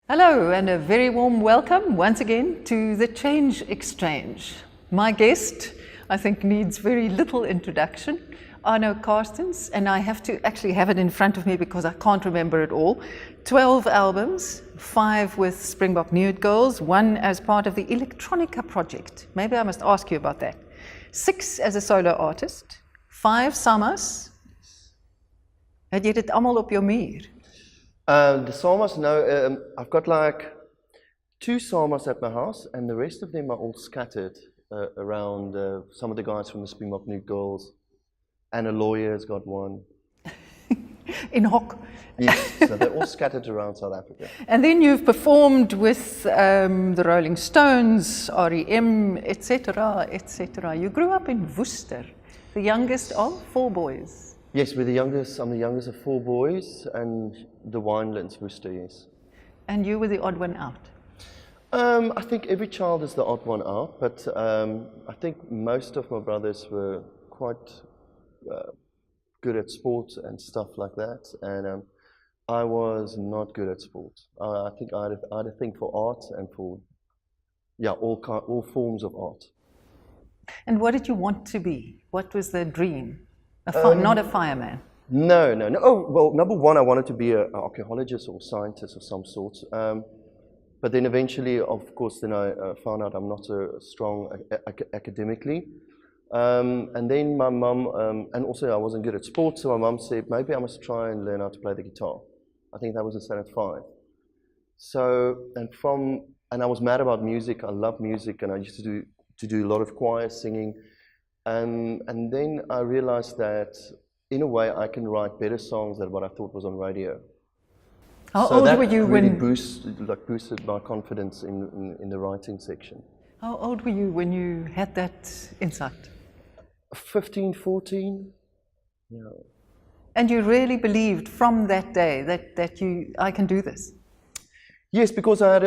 Hello and a very warm welcome once again to the Change Exchange. My guest, I think, needs very little introduction, Arno Carstens, and I have to actually have it in front of me because I can't remember it all. 12 albums, 5 with Springbok Nude Girls, 1 as part of the Electronica project. Maybe I must ask you about that. 6 as a solo artist, 5 summers. Het jy dit allemaal op jou muur? The samas, no, I've got like 2 samas at my house, and the rest of them are all scattered around some of the guys from the Springbok Nude Girls, and a lawyer's got one. In Hock. Yes, so they're all scattered around South Africa. And then you've performed with the Rolling Stones, REM, etc., etc. You grew up in Worcester, the youngest of 4 boys. Yes, we're the youngest. I'm the youngest of 4 boys, and the Winelands, Worcester, yes. And you were the odd one out? I think every child is the odd one out, but I think most of my brothers were quite good at sports and stuff like that, and I was not good at sports. I think I had a thing for art and for, yeah, all forms of art. And what did you want to be? What was the dream? Not a fireman? No. Oh, well, number one, I wanted to be an archaeologist or scientist of some sort. But then eventually, of course, then I found out I'm not so strong academically. And then my mum, and also I wasn't good at sports, so my mum said, maybe I must try and learn how to play the guitar. I think that was in standard 5. So, and I was mad about music. I love music, and I used to do a lot of choir singing. And then I realized that, in a way, I can write better songs than what I thought was on radio. How old were you really when... boosted my confidence in the writing section. How old were you when you had that insight? 15, 14. Yeah. And you really believed from that day that I can do this? Yes, because I had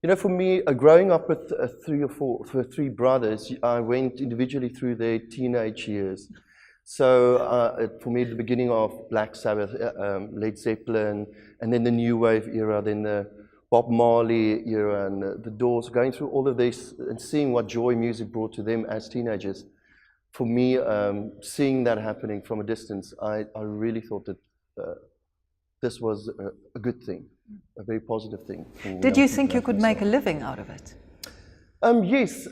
you know, for me, growing up with 3 brothers, I went individually through their teenage years. So for me, the beginning of Black Sabbath, Led Zeppelin, and then the New Wave era, then the Bob Marley era, and the Doors, going through all of this and seeing what joy music brought to them as teenagers. For me, seeing that happening from a distance, I really thought that this was a good thing. A very positive thing. Did you think you could make a living out of it? Yes.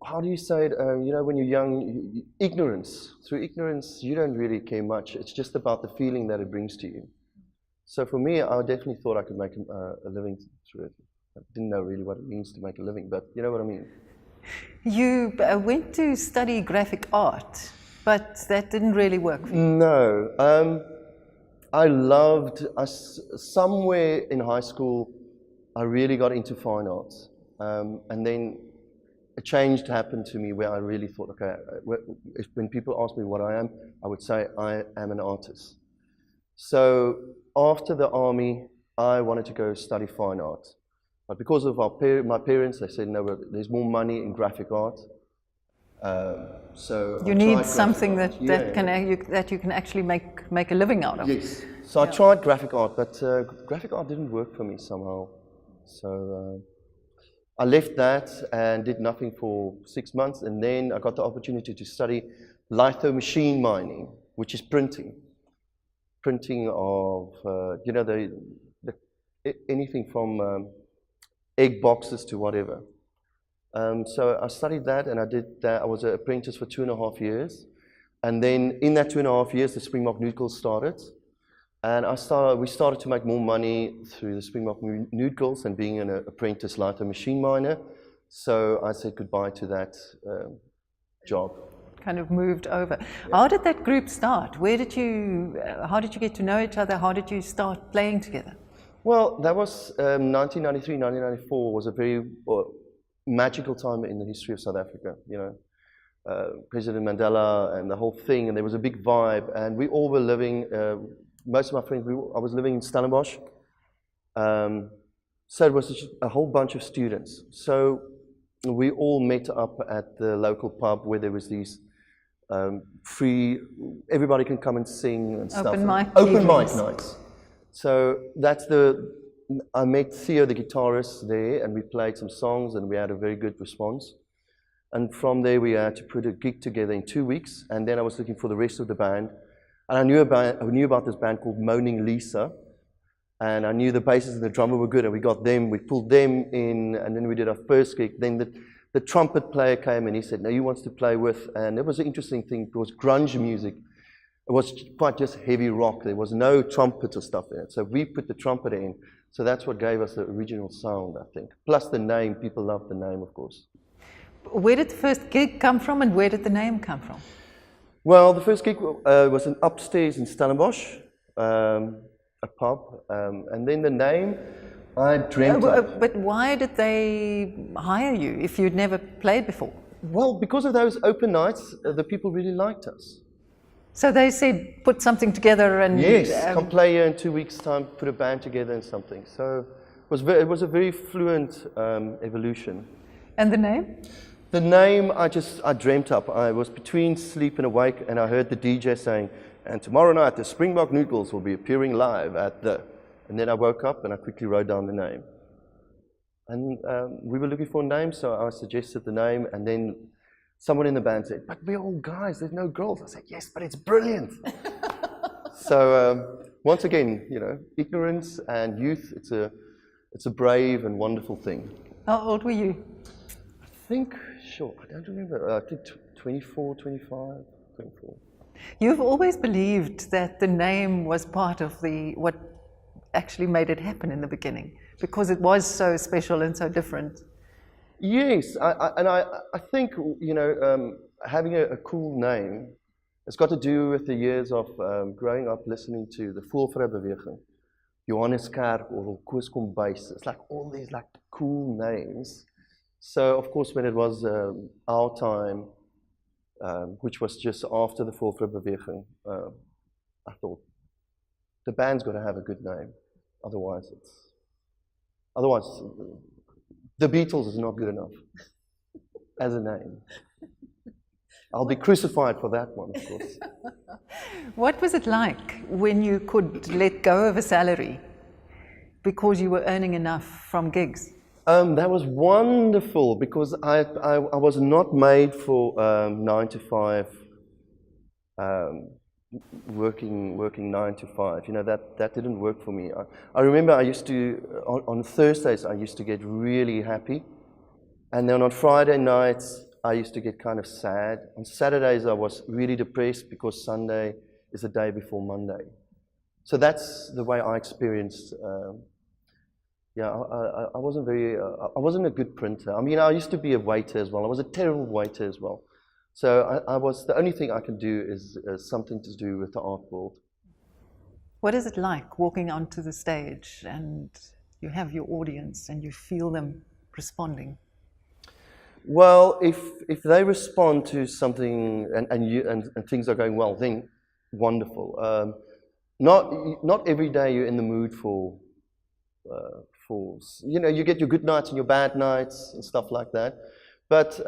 How do you say it? You know, when you're young, ignorance. Through ignorance, you don't really care much. It's just about the feeling that it brings to you. So for me, I definitely thought I could make a living through it. I didn't know really what it means to make a living, but you know what I mean. You went to study graphic art, but that didn't really work for you. No. Somewhere in high school, I really got into fine arts. And then a change happened to me where I really thought, okay, when people ask me what I am, I would say I am an artist. So after the army, I wanted to go study fine art. But because of my parents, they said, no, there's more money in graphic art. So you need something that you can actually make a living out of. Yes. So I tried graphic art, but graphic art didn't work for me somehow. So I left that and did nothing for 6 months, and then I got the opportunity to study litho machine mining, which is printing. Printing of you know, anything from egg boxes to whatever. So I studied that, and I did that. I was an apprentice for 2.5 years, and then in that 2.5 years, the Springbok Nude Girls started, and we started to make more money through the Springbok Nude Girls and being an apprentice litho machine miner. So I said goodbye to that job. Kind of moved over. Yeah. How did that group start? How did you get to know each other? How did you start playing together? Well, that was 1993, 1994 was a very magical time in the history of South Africa, you know. President Mandela and the whole thing, and there was a big vibe, and we all were living, most of my friends, I was living in Stellenbosch, so it was just a whole bunch of students. So we all met up at the local pub where there was these free, everybody can come and sing and stuff. Open mic nights. So I met Theo, the guitarist, there, and we played some songs, and we had a very good response. And from there, we had to put a gig together in 2 weeks, and then I was looking for the rest of the band. And I knew about this band called Moaning Lisa, and I knew the bassist and the drummer were good, and we got them, we pulled them in, and then we did our first gig. Then the trumpet player came and he said, no, he wants to play with, and it was an interesting thing, because grunge music, it was quite just heavy rock. There was no trumpet or stuff in it, so we put the trumpet in. So that's what gave us the original sound, I think. Plus the name, people loved the name, of course. Where did the first gig come from, and where did the name come from? Well, the first gig was upstairs in Stellenbosch, a pub, and then the name, I dreamt up. But why did they hire you if you'd never played before? Well, because of those open nights, the people really liked us. So they said, put something together and... Yes, come play here in 2 weeks' time, put a band together and something. So it was a very fluent evolution. And the name? The name I dreamt up. I was between sleep and awake, and I heard the DJ saying, and tomorrow night the Springbok Nude Girls will be appearing live at the... And then I woke up and I quickly wrote down the name. And we were looking for a name, so I suggested the name, and then someone in the band said, but we're all guys, there's no girls. I said, yes, but it's brilliant. So once again, you know, ignorance and youth, it's a brave and wonderful thing. How old were you? I think, I don't remember, I think 24, 25, 24. You've always believed that the name was part of what actually made it happen in the beginning, because it was so special and so different. Yes, I think, you know, having a cool name, it's got to do with the years of growing up listening to the Voelvrouwbeweging, Johannes Kerk or Koos Kombuis. It's like all these like cool names. So of course when it was our time, which was just after the Voelvrouwbeweging, I thought the band's got to have a good name. Otherwise the Beatles is not good enough as a name. I'll be crucified for that one, of course. What was it like when you could let go of a salary because you were earning enough from gigs? That was wonderful, because I was not made for 9 to 5, working 9 to 5. You know, that didn't work for me. I remember I used to, on Thursdays, I used to get really happy. And then on Friday nights, I used to get kind of sad. On Saturdays, I was really depressed because Sunday is the day before Monday. So that's the way I experienced. Yeah, I wasn't a good printer. I mean, I used to be a waiter as well. I was a terrible waiter as well. So the only thing I can do is something to do with the art world. What is it like walking onto the stage and you have your audience and you feel them responding? Well, if they respond to something and things are going well, then wonderful. Not every day you're in the mood for, you know, you get your good nights and your bad nights and stuff like that. But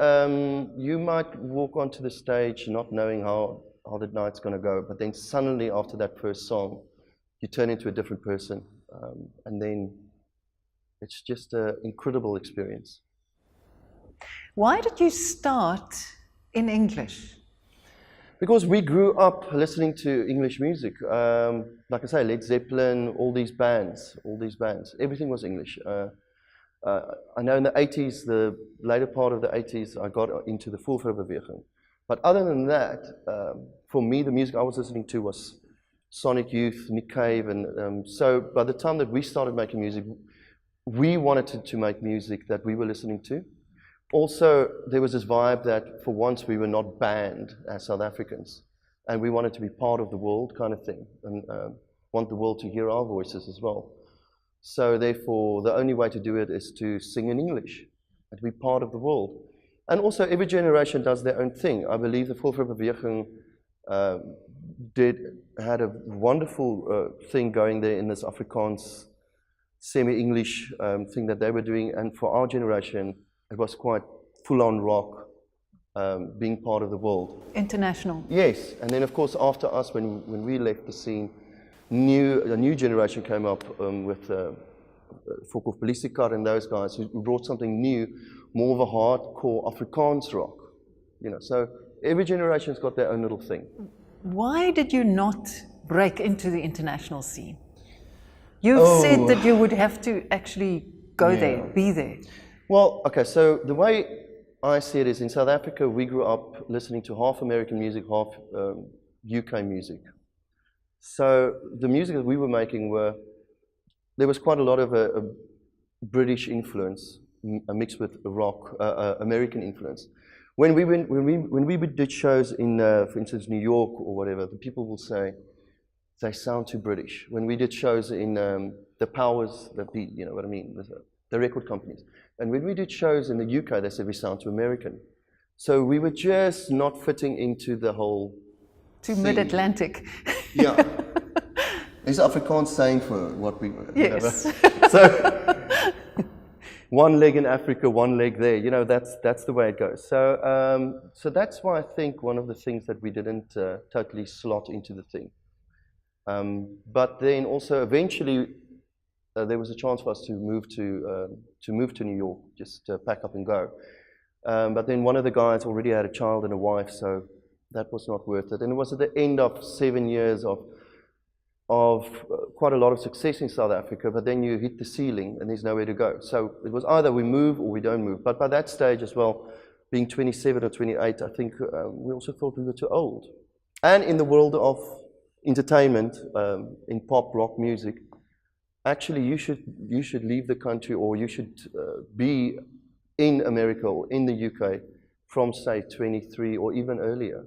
you might walk onto the stage not knowing how the night's going to go, but then suddenly after that first song, you turn into a different person, and then it's just an incredible experience. Why did you start in English? Because we grew up listening to English music. Like I say, Led Zeppelin, all these bands, everything was English. I know in the 80s, the later part of the 80s, I got into the Voelvrouwbeweging. But other than that, for me, the music I was listening to was Sonic Youth, Nick Cave, and so by the time that we started making music, we wanted to make music that we were listening to. Also, there was this vibe that for once we were not banned as South Africans, and we wanted to be part of the world kind of thing, and want the world to hear our voices as well. So therefore, the only way to do it is to sing in English and to be part of the world. And also, every generation does their own thing. I believe the Voelvrouwbeweging had a wonderful thing going there in this Afrikaans semi-English thing that they were doing, and for our generation, it was quite full-on rock, being part of the world. International. Yes, and then of course after us, when we left the scene, a new generation came up with Fokol Politiekar and those guys who brought something new, more of a hardcore Afrikaans rock. You know, so every generation's got their own little thing. Why did you not break into the international scene? You've said that you would have to actually go there, be there. Well, okay, so the way I see it is in South Africa, we grew up listening to half American music, half UK music. So the music that we were making there was quite a lot of a British influence mixed with rock, American influence. When we did shows in, for instance, New York or whatever, the people will say, they sound too British. When we did shows in the powers that be, you know what I mean, the record companies. And when we did shows in the UK, they said we sound too American. So we were just not fitting into the whole Too mid-Atlantic. Yeah. There's Afrikaans saying for what we were. Yes. You know, so one leg in Africa, one leg there. You know, that's the way it goes. So so that's why I think one of the things that we didn't totally slot into the thing. But then also eventually there was a chance for us to move to New York, just pack up and go. But then one of the guys already had a child and a wife, so that was not worth it. And it was at the end of 7 years of quite a lot of success in South Africa, but then you hit the ceiling and there's nowhere to go. So it was either we move or we don't move. But by that stage as well, being 27 or 28, I think we also thought we were too old. And in the world of entertainment, in pop, rock music, actually you should leave the country, or you should be in America or in the UK from, say, 23 or even earlier.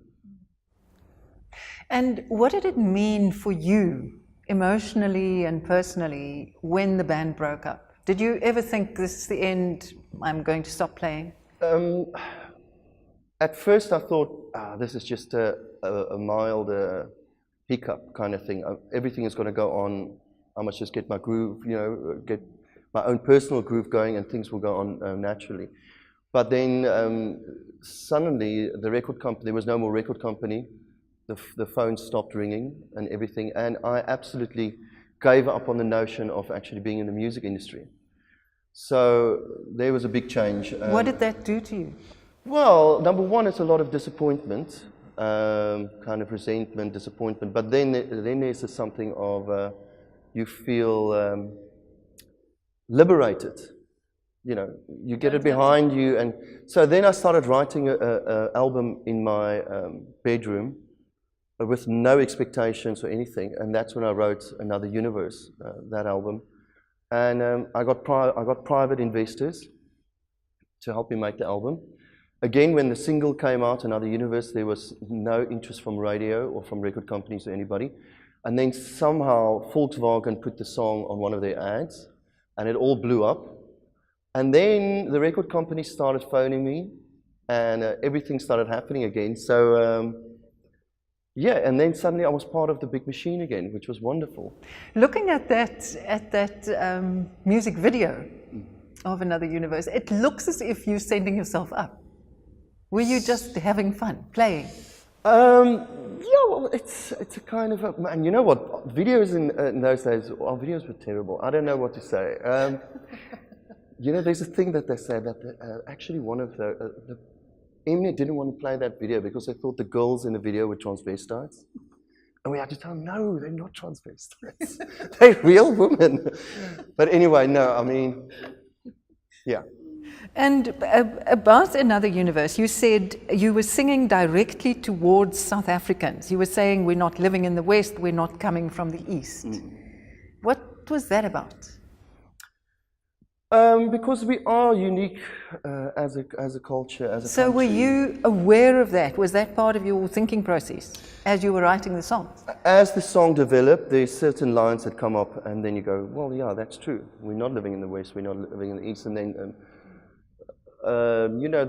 And what did it mean for you, emotionally and personally, when the band broke up? Did you ever think, this is the end, I'm going to stop playing? At first I thought, this is just a mild hiccup kind of thing. Everything is going to go on. I must just get my groove, you know, get my own personal groove going, and things will go on naturally. But then suddenly the record company, there was no more record company. The phone stopped ringing and everything, and I absolutely gave up on the notion of actually being in the music industry. So there was a big change. What did that do to you? Well, number one, it's a lot of disappointment, kind of resentment, disappointment. But then there's something of you feel liberated. You know, you get it behind you, and so then I started writing an album in my bedroom with no expectations or anything, and that's when I wrote Another Universe, that album. And I got private investors to help me make the album. Again, when the single came out, Another Universe, there was no interest from radio or from record companies or anybody. And then somehow Volkswagen put the song on one of their ads, and it all blew up. And then the record company started phoning me, and everything started happening again. So yeah, and then suddenly I was part of the big machine again, which was wonderful. Looking at that music video of Another Universe, it looks as if you're sending yourself up. Were you just having fun, playing? Yeah, well, it's a kind of and you know what? Videos in those days, our videos were terrible. I don't know what to say. You know, there's a thing that they say that actually one of the Eminem didn't want to play that video because they thought the girls in the video were transvestites. And we had to tell them, no, they're not transvestites. They're real women. But anyway, no, I mean, yeah. And about Another Universe, you said you were singing directly towards South Africans. You were saying, we're not living in the West, we're not coming from the East. What was that about? Because we are unique as a culture, as a So country. were you aware of that? Was that part of your thinking process as you were writing the songs? As the song developed, there's certain lines that come up, and then you go, well, yeah, that's true. We're not living in the West, we're not living in the East. And then, you know,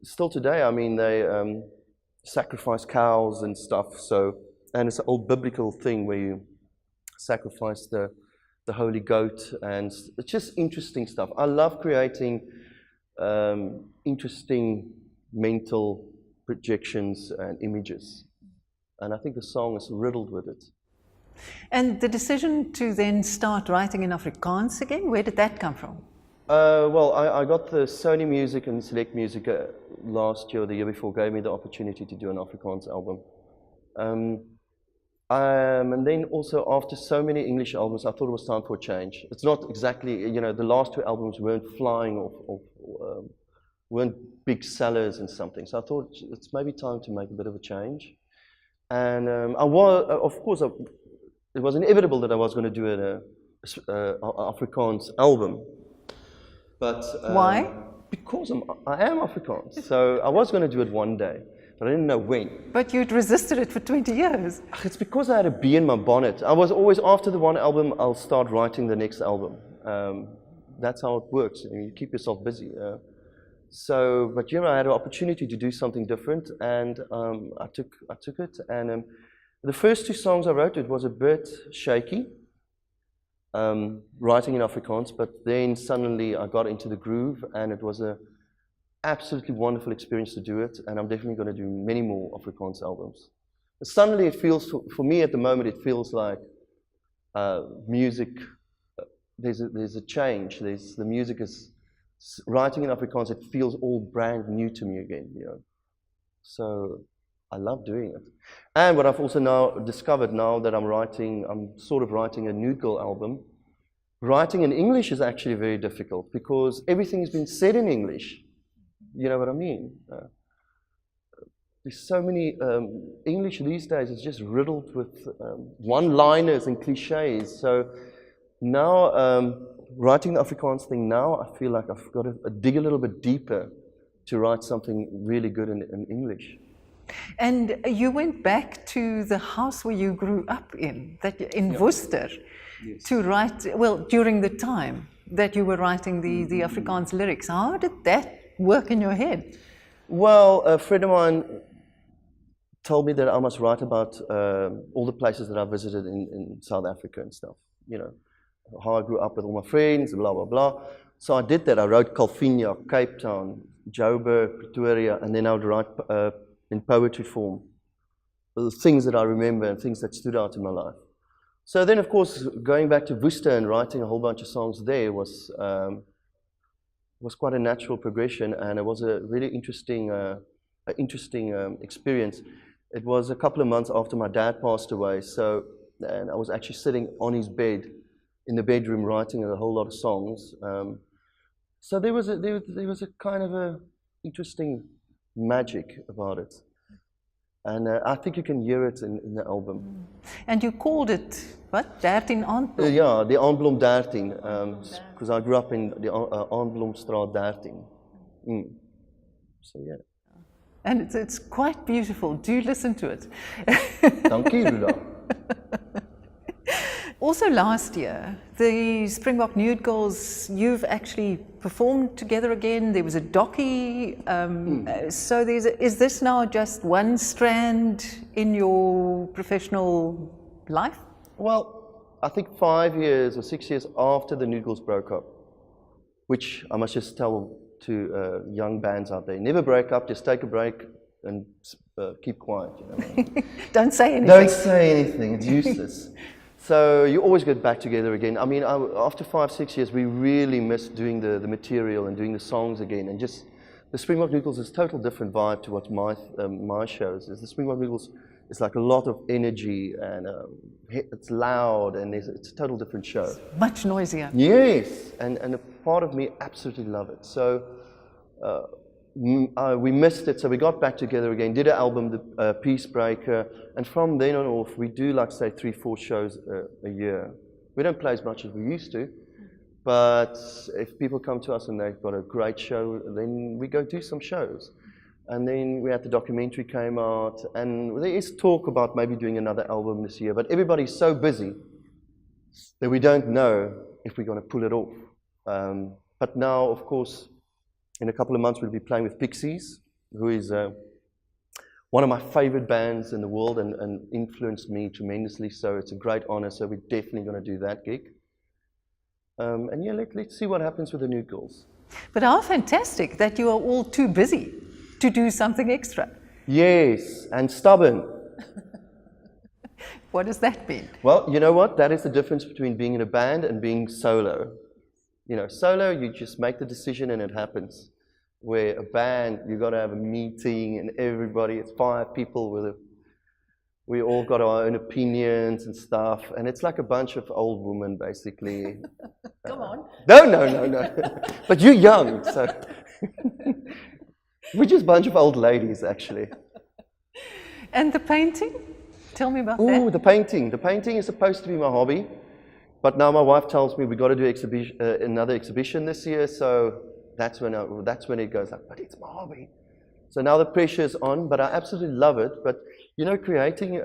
still today, I mean, they sacrifice cows and stuff. So, and it's an old biblical thing where you sacrifice the holy goat, and it's just interesting stuff. I love creating interesting mental projections and images, and I think the song is riddled with it. And the decision to then start writing in Afrikaans again, where did that come from? Well, I got the Sony Music and Select Music last year or the year before gave me the opportunity to do an Afrikaans album. And then also after so many English albums, I thought it was time for a change. It's not exactly, you know, the last two albums weren't flying or weren't big sellers and something. So I thought it's maybe time to make a bit of a change. And I was, of course, it was inevitable that I was going to do an Afrikaans album. But why? Because I am Afrikaans. So I was going to do it one day, but I didn't know when. But you'd resisted it for 20 years. It's because I had a bee in my bonnet. I was always, after the one album, I'll start writing the next album. That's how it works. You keep yourself busy. But you know, I had an opportunity to do something different, and I took it. And the first two songs I wrote, it was a bit shaky, writing in Afrikaans. But then suddenly I got into the groove, and it was a absolutely wonderful experience to do it. And I'm definitely going to do many more Afrikaans albums. Suddenly, it feels for me at the moment, it feels like music. There's a change. The music is. Writing in Afrikaans, it feels all brand new to me again, you know. So I love doing it. And what I've also now discovered now that I'm sort of writing a Nude Girl album, writing in English is actually very difficult because everything's been said in English. You know what I mean? There's so many, English these days is just riddled with one-liners and cliches. So now, writing the Afrikaans thing now, I feel like I've got to dig a little bit deeper to write something really good in English. And you went back to the house where you grew up in Worcester, yes, to write, well, during the time that you were writing the Afrikaans lyrics. How did that work in your head? Well, a friend of mine told me that I must write about all the places that I visited in South Africa and stuff, you know. How I grew up with all my friends, blah, blah, blah. So I did that. I wrote Calvinia, Cape Town, Joburg, Pretoria, and then I would write in poetry form the things that I remember and things that stood out in my life. So then, of course, going back to Worcester and writing a whole bunch of songs there was quite a natural progression, and it was a really interesting experience. It was a couple of months after my dad passed away, and I was actually sitting on his bed in the bedroom writing a whole lot of songs. So there was a kind of a interesting magic about it. And I think you can hear it in the album. And you called it, what, 13 Aandblom? Yeah, the Aandblom 13, because I grew up in the Aandblomstraat 13. So yeah. And it's quite beautiful. Do listen to it. Dankie, Ruda. Also last year, the Springbok Nude Girls, you've actually performed together again. There was a docky. So is this now just one strand in your professional life? Well, I think 5 years or 6 years after the Nude Girls broke up, which I must just tell to young bands out there, never break up, just take a break and keep quiet. You know? Don't say anything. Don't say anything, it's useless. So you always get back together again. I mean, after 5, 6 years, we really missed doing the material and doing the songs again. And just, the Springbok Nude Girls is a total different vibe to what my shows is. The Springbok Nude Girls is like a lot of energy, and it's loud, and it's a total different show. It's much noisier. Yes, and a part of me absolutely love it. So we missed it, so we got back together again, did an album, the Peace Breaker, and from then on off, we do like, say, 3, 4 shows a year. We don't play as much as we used to, but if people come to us and they've got a great show, then we go do some shows. And then we had the documentary came out, and there is talk about maybe doing another album this year, but everybody's so busy that we don't know if we're going to pull it off. But now, of course, in a couple of months, we'll be playing with Pixies, who is one of my favorite bands in the world and influenced me tremendously. So it's a great honor. So we're definitely going to do that gig. And yeah, let's see what happens with the Nude Girls. But how fantastic that you are all too busy to do something extra. Yes, and stubborn. What does that mean? Well, you know what? That is the difference between being in a band and being solo. You know, solo, you just make the decision and it happens. Where a band, you got to have a meeting and everybody, it's 5 people we all got our own opinions and stuff, and it's like a bunch of old women, basically. Come on. No. But you're young, so we're just a bunch of old ladies, actually. And the painting? Tell me about that. Oh, the painting. The painting is supposed to be my hobby, but now my wife tells me we got to do another exhibition this year, so that's when it goes like, but it's my hobby. So now the pressure's on, but I absolutely love it. But you know, creating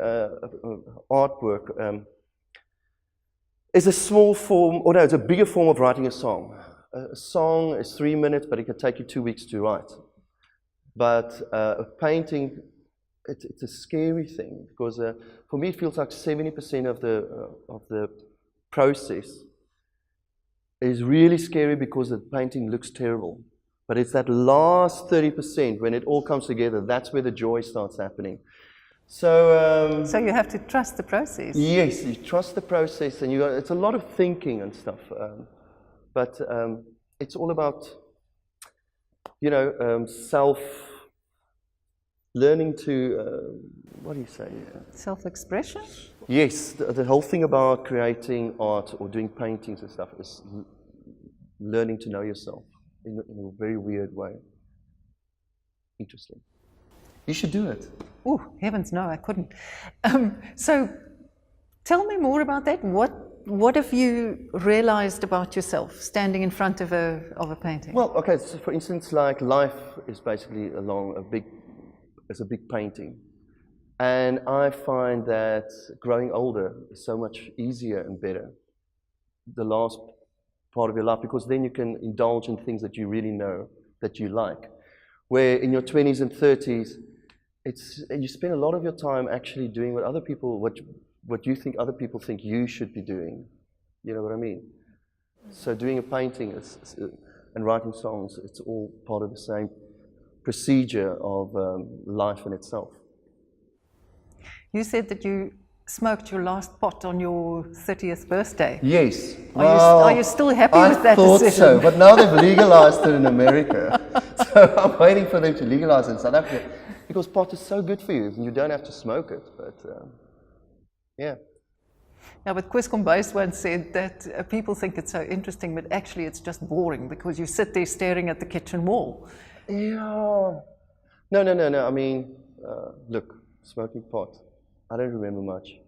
artwork is a small form, or no, it's a bigger form of writing a song. A song is 3 minutes, but it can take you 2 weeks to write. But a painting, it's a scary thing, because for me it feels like 70% of the process is really scary because the painting looks terrible. But it's that last 30% when it all comes together, that's where the joy starts happening. So you have to trust the process. Yes, you trust the process, and it's a lot of thinking and stuff. But it's all about, you know, learning to, what do you say? Self-expression? Yes, the whole thing about creating art or doing paintings and stuff is learning to know yourself in a very weird way. Interesting. You should do it. Oh, heavens no, I couldn't. So tell me more about that. What have you realized about yourself standing in front of a painting? Well, okay, so for instance, like life is basically it's a big painting. And I find that growing older is so much easier and better, the last part of your life, because then you can indulge in things that you really know that you like. Where in your 20s and 30s, you spend a lot of your time actually doing what you think other people think you should be doing. You know what I mean? So doing a painting and writing songs, it's all part of the same procedure of life in itself. You said that you smoked your last pot on your 30th birthday. Yes. Are you still happy with that decision? I thought so, but now they've legalized it in America. So I'm waiting for them to legalize it in South Africa, because pot is so good for you, and you don't have to smoke it. But yeah. Yeah, but Chris Kombuis once said that people think it's so interesting, but actually it's just boring because you sit there staring at the kitchen wall. Yeah. No. I mean, look, smoking pot. I don't remember much.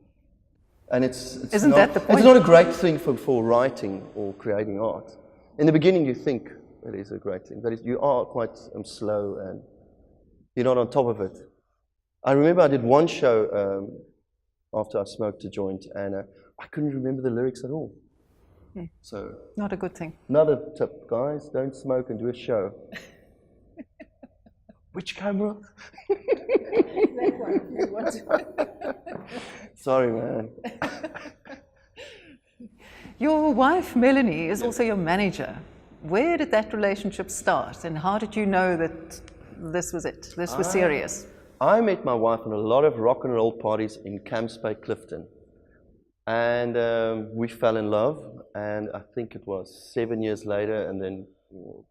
And Isn't that the point? It's not a great thing for writing or creating art. In the beginning, you think it is a great thing, but you are quite slow and you're not on top of it. I remember I did one show after I smoked a joint, and I couldn't remember the lyrics at all. So not a good thing. Another tip, guys, don't smoke and do a show. Which camera? That one. Sorry, man. Your wife, Melanie, is also your manager. Where did that relationship start, and how did you know that this was it? This was serious? I met my wife in a lot of rock and roll parties in Camps Bay, Clifton. And we fell in love, and I think it was 7 years later, and then a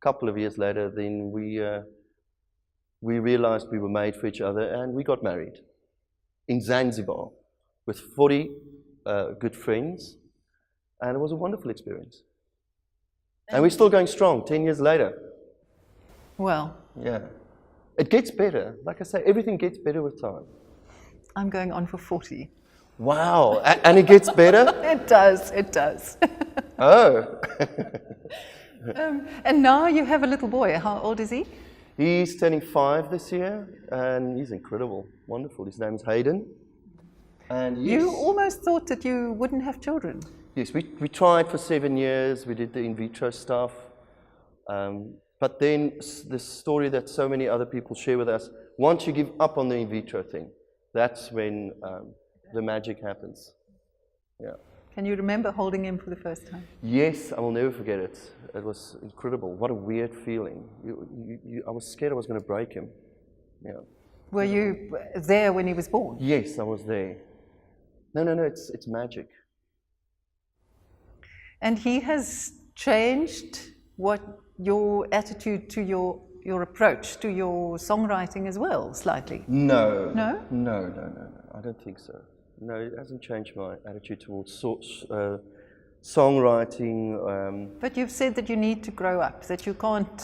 couple of years later, then we realized we were made for each other, and we got married in Zanzibar with 40 good friends, and it was a wonderful experience. And we're still going strong 10 years later. Well. Yeah. It gets better. Like I say, everything gets better with time. I'm going on for 40. Wow. And it gets better? It does. Oh. And now you have a little boy. How old is he? He's turning 5 this year, and he's incredible, wonderful. His name is Hayden. And you almost thought that you wouldn't have children. Yes, we tried for 7 years. We did the in vitro stuff. But then the story that so many other people share with us, once you give up on the in vitro thing, that's when the magic happens. Yeah. Can you remember holding him for the first time? Yes, I will never forget it. It was incredible. What a weird feeling. I was scared I was going to break him. Yeah. Were you there when he was born? Yes, I was there. No, it's magic. And he has changed what your attitude to your approach to your songwriting as well, slightly. No. No? No. I don't think so. No, it hasn't changed my attitude towards songwriting. But you've said that you need to grow up, that you can't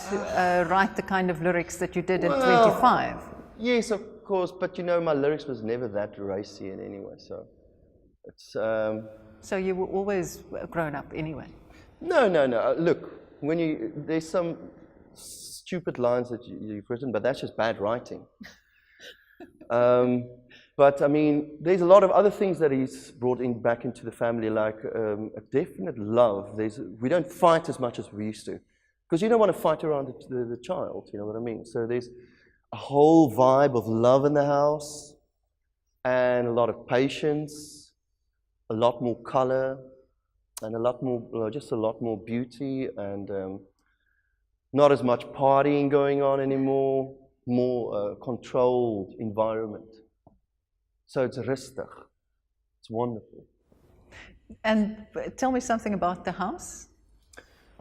write the kind of lyrics that you did at 25. Yes, of course, but you know, my lyrics was never that racy in any way, so it's... So you were always grown up anyway? No. Look, there's some stupid lines that you've written, but that's just bad writing. But I mean, there's a lot of other things that he's brought back into the family, like a definite love. We don't fight as much as we used to, because you don't want to fight around the child, you know what I mean? So there's a whole vibe of love in the house, and a lot of patience, a lot more color, and just a lot more beauty, and not as much partying going on anymore, more controlled environment. So it's rustig. It's wonderful. And tell me something about the house.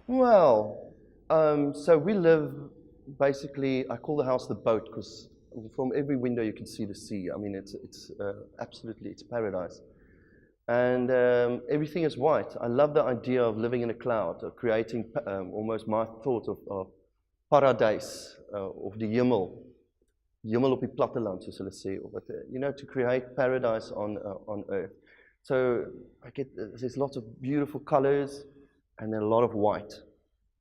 Well, so we live basically, I call the house the boat, because from every window you can see the sea. I mean, it's absolutely, it's paradise. And everything is white. I love the idea of living in a cloud, of creating almost my thought of paradise, of the hemel. Hemel op die platteland, soos hulle sê, you know, to create paradise on earth. So there's lots of beautiful colors, and a lot of white,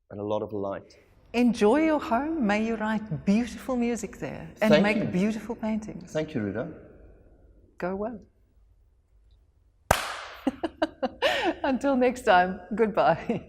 and a lot of light. Enjoy your home. May you write beautiful music there, and make beautiful paintings. Thank you, Ruda. Go well. Until next time, goodbye.